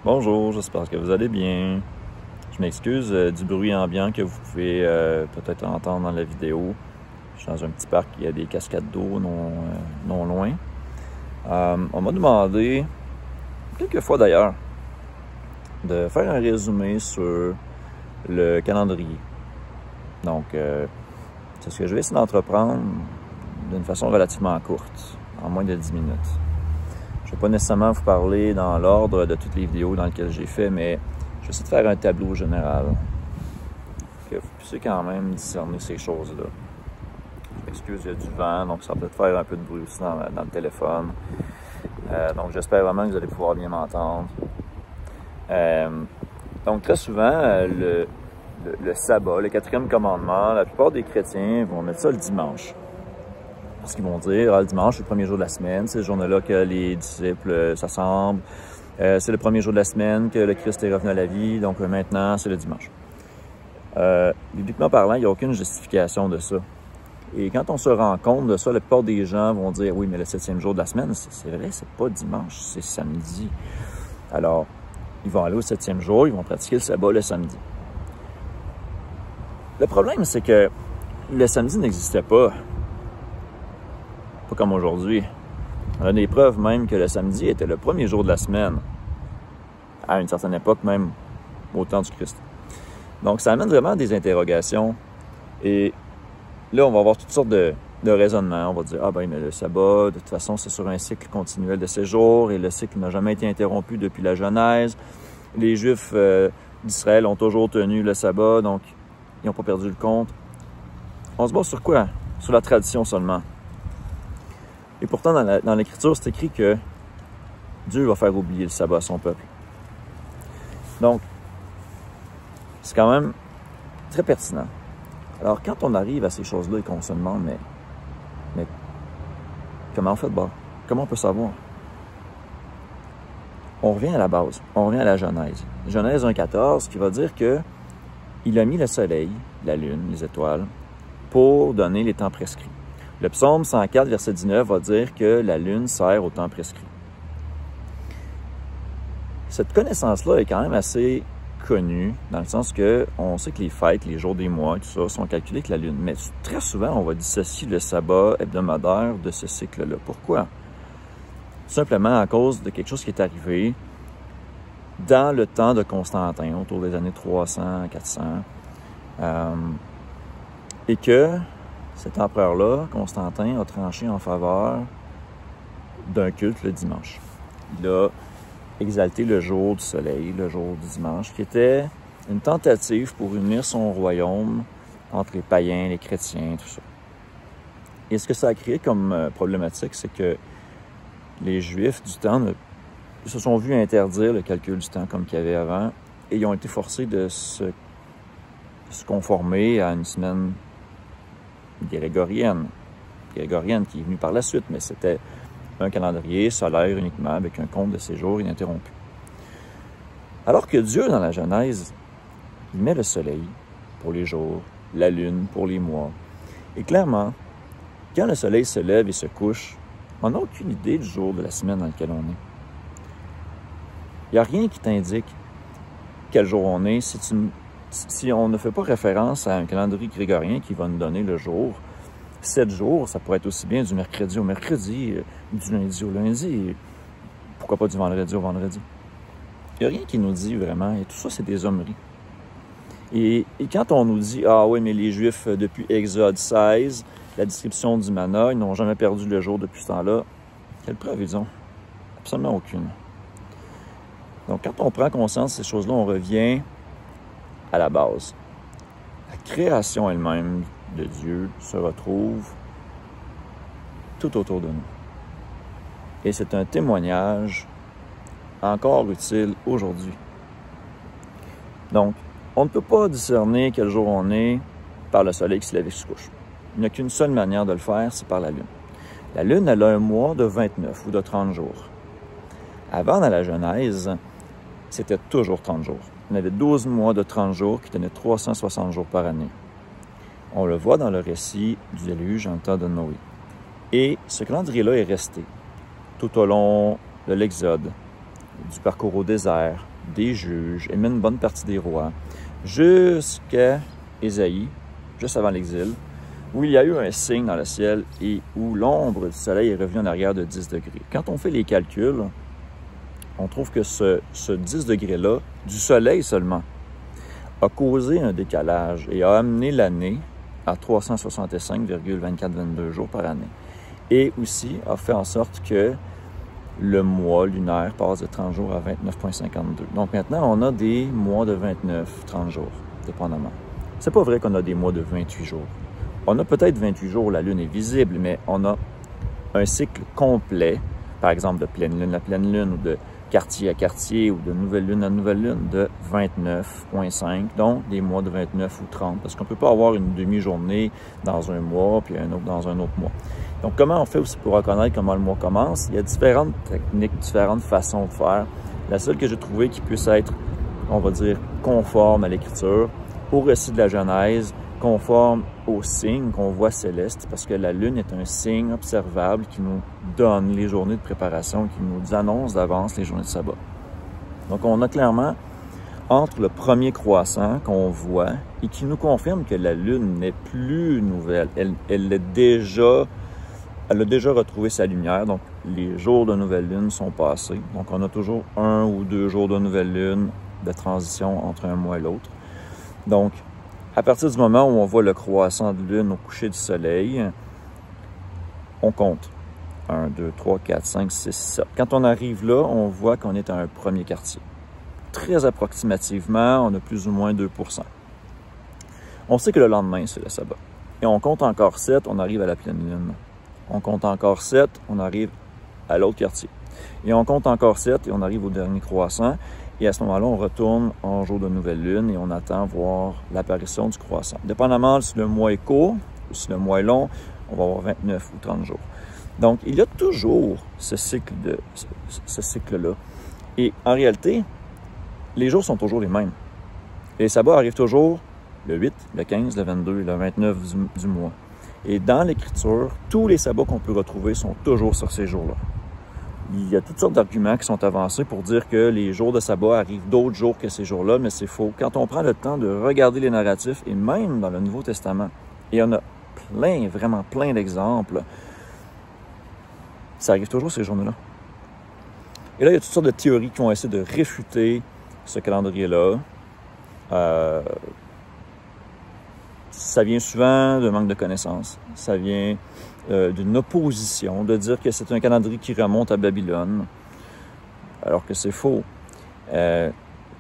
Bonjour, j'espère que vous allez bien. Je m'excuse du bruit ambiant que vous pouvez peut-être entendre dans la vidéo. Je suis dans un petit parc, il y a des cascades d'eau non loin. On m'a demandé, quelques fois d'ailleurs, de faire un résumé sur le calendrier. Donc, c'est ce que je vais essayer d'entreprendre d'une façon relativement courte, en moins de 10 minutes. Je ne vais pas nécessairement vous parler dans l'ordre de toutes les vidéos dans lesquelles j'ai fait, mais je vais essayer de faire un tableau général. Que vous puissiez quand même discerner ces choses-là. Je m'excuse, il y a du vent, donc ça va peut-être faire un peu de bruit aussi dans le téléphone. Donc j'espère vraiment que vous allez pouvoir bien m'entendre. Donc très souvent, le sabbat, le 4e commandement, la plupart des chrétiens vont mettre ça le dimanche. Parce qu'ils vont dire, le dimanche, c'est le premier jour de la semaine, c'est ce jour-là que les disciples s'assemblent, c'est le premier jour de la semaine que le Christ est revenu à la vie, donc maintenant, c'est le dimanche. Bibliquement parlant, il n'y a aucune justification de ça. Et quand on se rend compte de ça, la plupart des gens vont dire, oui, mais le 7e jour de la semaine, c'est vrai, c'est pas dimanche, c'est samedi. Alors, ils vont aller au 7e jour, ils vont pratiquer le sabbat le samedi. Le problème, c'est que le samedi n'existait pas. Pas comme aujourd'hui. On a des preuves même que le samedi était le premier jour de la semaine, à une certaine époque, même au temps du Christ. Donc, ça amène vraiment des interrogations. Et là, on va avoir toutes sortes de raisonnements. On va dire, ah ben, mais le sabbat, de toute façon, c'est sur un cycle continuel de séjour, et le cycle n'a jamais été interrompu depuis la Genèse. Les Juifs d'Israël ont toujours tenu le sabbat, donc ils n'ont pas perdu le compte. On se base sur quoi? Sur la tradition seulement. Et pourtant, dans l'Écriture, c'est écrit que Dieu va faire oublier le sabbat à son peuple. Donc, c'est quand même très pertinent. Alors, quand on arrive à ces choses-là et qu'on se demande, mais comment on fait de bord? Comment on peut savoir? On revient à la base, on revient à la Genèse. Genèse 1,14 qui va dire que il a mis le soleil, la lune, les étoiles, pour donner les temps prescrits. Le psaume 104, verset 19, va dire que la lune sert au temps prescrit. Cette connaissance-là est quand même assez connue, dans le sens que on sait que les fêtes, les jours des mois, tout ça, sont calculés avec la lune. Mais très souvent, on va dissocier le sabbat hebdomadaire de ce cycle-là. Pourquoi? Tout simplement à cause de quelque chose qui est arrivé dans le temps de Constantin, autour des années 300, 400, et que cet empereur-là, Constantin, a tranché en faveur d'un culte le dimanche. Il a exalté le jour du soleil, le jour du dimanche, qui était une tentative pour unir son royaume entre les païens, les chrétiens, tout ça. Et ce que ça a créé comme problématique, c'est que les Juifs du temps se sont vus interdire le calcul du temps comme qu'il y avait avant, et ils ont été forcés de se conformer à une semaine grégorienne qui est venue par la suite, mais c'était un calendrier solaire uniquement avec un compte de séjour ininterrompu. Alors que Dieu, dans la Genèse, il met le soleil pour les jours, la lune pour les mois. Et clairement, quand le soleil se lève et se couche, on n'a aucune idée du jour de la semaine dans lequel on est. Il n'y a rien qui t'indique quel jour on est si on ne fait pas référence à un calendrier grégorien qui va nous donner le jour. 7 jours, ça pourrait être aussi bien du mercredi au mercredi, du lundi au lundi, pourquoi pas du vendredi au vendredi. Il n'y a rien qui nous dit vraiment, et tout ça, c'est des hommeries. Et quand on nous dit, ah oui, mais les Juifs, depuis Exode 16, la description du manna, ils n'ont jamais perdu le jour depuis ce temps-là, quelle preuve ils ont? Absolument aucune. Donc, quand on prend conscience de ces choses-là, on revient à la base. La création elle-même de Dieu se retrouve tout autour de nous. Et c'est un témoignage encore utile aujourd'hui. Donc, on ne peut pas discerner quel jour on est par le soleil qui se lève et qui se couche. Il n'y a qu'une seule manière de le faire, c'est par la lune. La lune, elle a un mois de 29 ou de 30 jours. Avant, dans la Genèse, c'était toujours 30 jours. On avait 12 mois de 30 jours qui tenaient 360 jours par année. On le voit dans le récit du déluge en temps de Noé. Et ce calendrier-là est resté tout au long de l'Exode, du parcours au désert, des juges et même une bonne partie des rois, jusqu'à Ésaïe, juste avant l'exil, où il y a eu un signe dans le ciel et où l'ombre du soleil est revenue en arrière de 10 degrés. Quand on fait les calculs, on trouve que ce 10 degrés-là, du soleil seulement, a causé un décalage et a amené l'année à 365,2422 jours par année. Et aussi a fait en sorte que le mois lunaire passe de 30 jours à 29,52. Donc maintenant, on a des mois de 29-30 jours, dépendamment. C'est pas vrai qu'on a des mois de 28 jours. On a peut-être 28 jours où la Lune est visible, mais on a un cycle complet, par exemple de pleine Lune à pleine Lune, ou de quartier à quartier, ou de nouvelle Lune à nouvelle Lune, de 29,5, donc des mois de 29 ou 30, parce qu'on ne peut pas avoir une demi-journée dans un mois, puis un autre dans un autre mois. Donc, comment on fait aussi pour reconnaître comment le mois commence? Il y a différentes techniques, différentes façons de faire. La seule que j'ai trouvée qui puisse être, on va dire, conforme à l'Écriture, au récit de la Genèse, conforme aux signes qu'on voit célestes, parce que la Lune est un signe observable qui nous donne les journées de préparation, qui nous annonce d'avance les journées de sabbat. Donc, on a clairement, entre le premier croissant qu'on voit et qui nous confirme que la Lune n'est plus nouvelle, elle a déjà retrouvé sa lumière, donc les jours de nouvelle lune sont passés. Donc, on a toujours 1 ou 2 jours de nouvelle lune de transition entre un mois et l'autre. Donc, à partir du moment où on voit le croissant de lune au coucher du soleil, on compte. 1, 2, 3, 4, 5, 6, 7. Quand on arrive là, on voit qu'on est à un premier quartier. Très approximativement, on a plus ou moins 2%. On sait que le lendemain, c'est le sabbat. Et on compte encore 7, on arrive à la pleine lune. On compte encore 7, on arrive à l'autre quartier. Et on compte encore 7 et on arrive au dernier croissant. Et à ce moment-là, on retourne en jour de nouvelle lune et on attend voir l'apparition du croissant. Dépendamment si le mois est court ou si le mois est long, on va avoir 29 ou 30 jours. Donc, il y a toujours ce cycle-là. Et en réalité, les jours sont toujours les mêmes. Et les sabbats arrivent toujours le 8, le 15, le 22 et le 29 du mois. Et dans l'Écriture, tous les sabbats qu'on peut retrouver sont toujours sur ces jours-là. Il y a toutes sortes d'arguments qui sont avancés pour dire que les jours de sabbat arrivent d'autres jours que ces jours-là, mais c'est faux. Quand on prend le temps de regarder les narratifs, et même dans le Nouveau Testament, et on a plein, vraiment plein d'exemples, ça arrive toujours ces journées-là. Et là, il y a toutes sortes de théories qui vont essayer de réfuter ce calendrier-là. Ça vient souvent d'un manque de connaissances. Ça vient d'une opposition, de dire que c'est un calendrier qui remonte à Babylone, alors que c'est faux.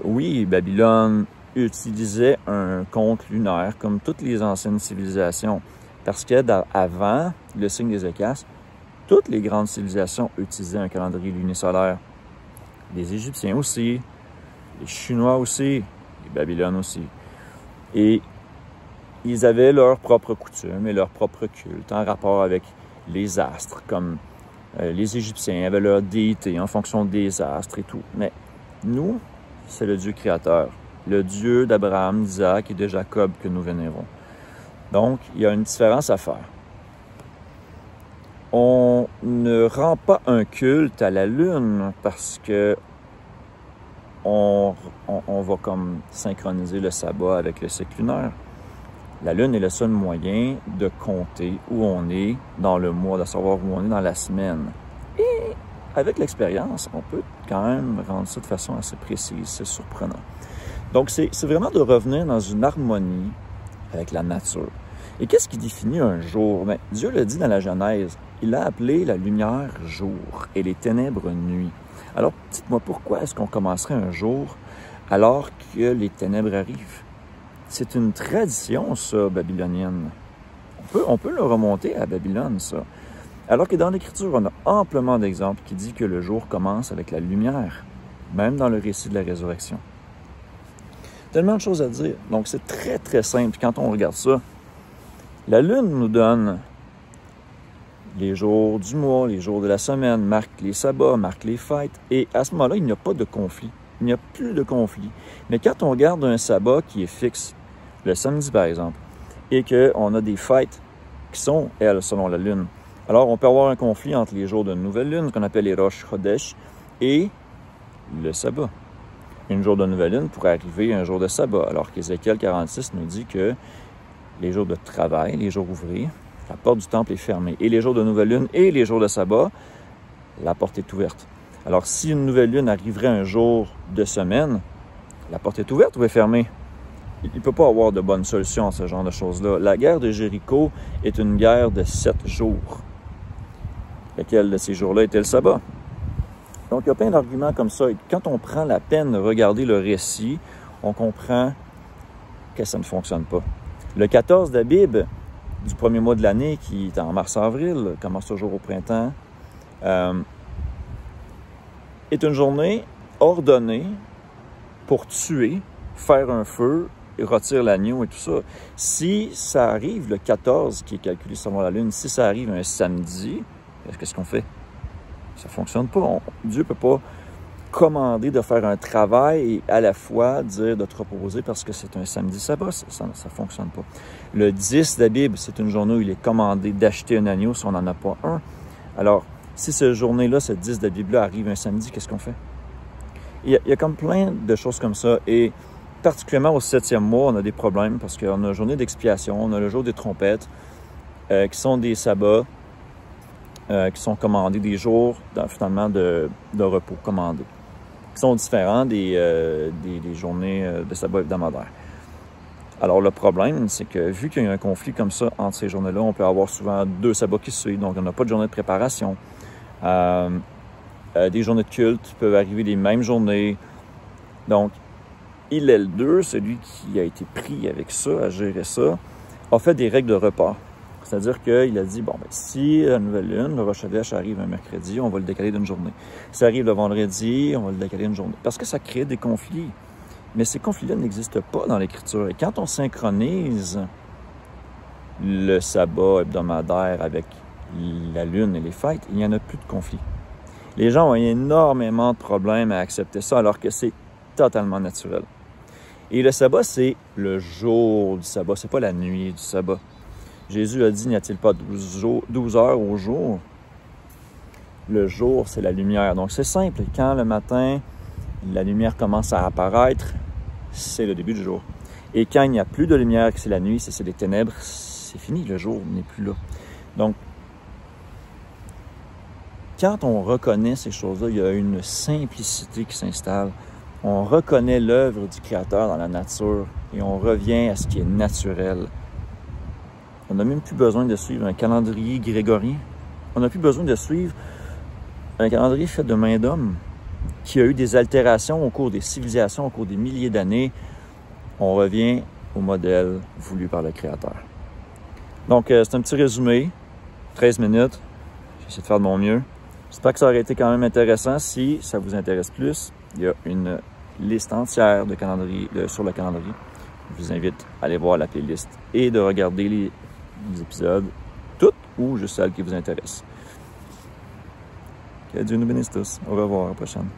Oui, Babylone utilisait un compte lunaire comme toutes les anciennes civilisations, parce qu'avant le signe des Écasses, toutes les grandes civilisations utilisaient un calendrier lunisolaire. Les Égyptiens aussi, les Chinois aussi, les Babylones aussi. Et ils avaient leurs propres coutumes et leur propre culte en rapport avec les astres, comme les Égyptiens avaient leur déité en fonction des astres et tout. Mais nous, c'est le Dieu créateur, le Dieu d'Abraham, d'Isaac et de Jacob que nous vénérons. Donc, il y a une différence à faire. On ne rend pas un culte à la Lune parce que on va comme synchroniser le sabbat avec le cycle lunaire. La Lune est le seul moyen de compter où on est dans le mois, de savoir où on est dans la semaine. Et avec l'expérience, on peut quand même rendre ça de façon assez précise, c'est surprenant. Donc, c'est vraiment de revenir dans une harmonie avec la nature. Et qu'est-ce qui définit un jour? Bien, Dieu le dit dans la Genèse, il a appelé la lumière jour et les ténèbres nuit. Alors, dites-moi, pourquoi est-ce qu'on commencerait un jour alors que les ténèbres arrivent? C'est une tradition, ça, babylonienne. On peut le remonter à Babylone, ça. Alors que dans l'Écriture, on a amplement d'exemples qui disent que le jour commence avec la lumière, même dans le récit de la résurrection. Tellement de choses à dire. Donc, c'est très, très simple. Quand on regarde ça, la Lune nous donne les jours du mois, les jours de la semaine, marque les sabbats, marque les fêtes. Et à ce moment-là, il n'y a pas de conflit. Il n'y a plus de conflit. Mais quand on regarde un sabbat qui est fixe, le samedi par exemple, et qu'on a des fêtes qui sont, elles, selon la Lune, alors on peut avoir un conflit entre les jours de nouvelle Lune, qu'on appelle les Rosh Chodesh, et le sabbat. un jour de nouvelle lune pourrait arriver un jour de sabbat, alors qu'Ézéchiel 46 nous dit que les jours de travail, les jours ouvrés, la porte du temple est fermée. Et les jours de nouvelle lune et les jours de sabbat, la porte est ouverte. Alors, si une nouvelle lune arriverait un jour de semaine, la porte est ouverte ou est fermée? Il ne peut pas avoir de bonne solution à ce genre de choses-là. La guerre de Jéricho est une guerre de 7 jours. Lequel de ces jours-là était le sabbat? Donc, il y a plein d'arguments comme ça. Et quand on prend la peine de regarder le récit, on comprend que ça ne fonctionne pas. Le 14 d'Abib, du premier mois de l'année, qui est en mars-avril, commence toujours au printemps, est une journée ordonnée pour tuer, faire un feu, et retirer l'agneau et tout ça. Si ça arrive le 14, qui est calculé selon la lune, si ça arrive un samedi, qu'est-ce qu'on fait? Ça ne fonctionne pas. Dieu ne peut pas commander de faire un travail et à la fois dire de te reposer parce que c'est un samedi sabbat. Ça ne fonctionne pas. Le 10 d'Abib, c'est une journée où il est commandé d'acheter un agneau si on n'en a pas un. Alors, si cette journée-là, ce 10 d'Abib-là arrive un samedi, qu'est-ce qu'on fait? Il y a comme plein de choses comme ça. Et particulièrement au 7e mois, on a des problèmes parce qu'on a la journée d'expiation, on a le jour des trompettes, qui sont des sabbats, qui sont commandés, des jours finalement de repos commandés, qui sont différents des journées de sabbat hebdomadaires. Alors le problème, c'est que vu qu'il y a un conflit comme ça entre ces journées-là, on peut avoir souvent 2 sabbats qui se suivent, donc on n'a pas de journée de préparation. Des journées de culte peuvent arriver les mêmes journées. Donc, Hillel 2, celui qui a été pris avec ça, à gérer ça, a fait des règles de repas. C'est-à-dire qu'il a dit, bon, ben, si la nouvelle lune, le Rosh Hashanah arrive un mercredi, on va le décaler d'une journée. Si ça arrive le vendredi, on va le décaler d'une journée. Parce que ça crée des conflits. Mais ces conflits-là n'existent pas dans l'Écriture. Et quand on synchronise le sabbat hebdomadaire avec la lune et les fêtes, il n'y en a plus de conflits. Les gens ont énormément de problèmes à accepter ça, alors que c'est totalement naturel. Et le sabbat, c'est le jour du sabbat, c'est pas la nuit du sabbat. Jésus a dit, n'y a-t-il pas 12 heures au jour? Le jour, c'est la lumière. Donc, c'est simple. Quand le matin, la lumière commence à apparaître, c'est le début du jour. Et quand il n'y a plus de lumière, que c'est la nuit, c'est les ténèbres, c'est fini, le jour n'est plus là. Donc, quand on reconnaît ces choses-là, il y a une simplicité qui s'installe. On reconnaît l'œuvre du Créateur dans la nature et on revient à ce qui est naturel. On n'a même plus besoin de suivre un calendrier grégorien. On n'a plus besoin de suivre un calendrier fait de main d'homme qui a eu des altérations au cours des civilisations, au cours des milliers d'années. On revient au modèle voulu par le Créateur. Donc, c'est un petit résumé, 13 minutes. J'ai essayé de faire de mon mieux. J'espère que ça aurait été quand même intéressant. Si ça vous intéresse plus, il y a une liste entière de calendrier, sur le calendrier. Je vous invite à aller voir la playlist et de regarder les épisodes, toutes ou juste celles qui vous intéressent. Que Dieu nous bénisse tous. Au revoir, à la prochaine.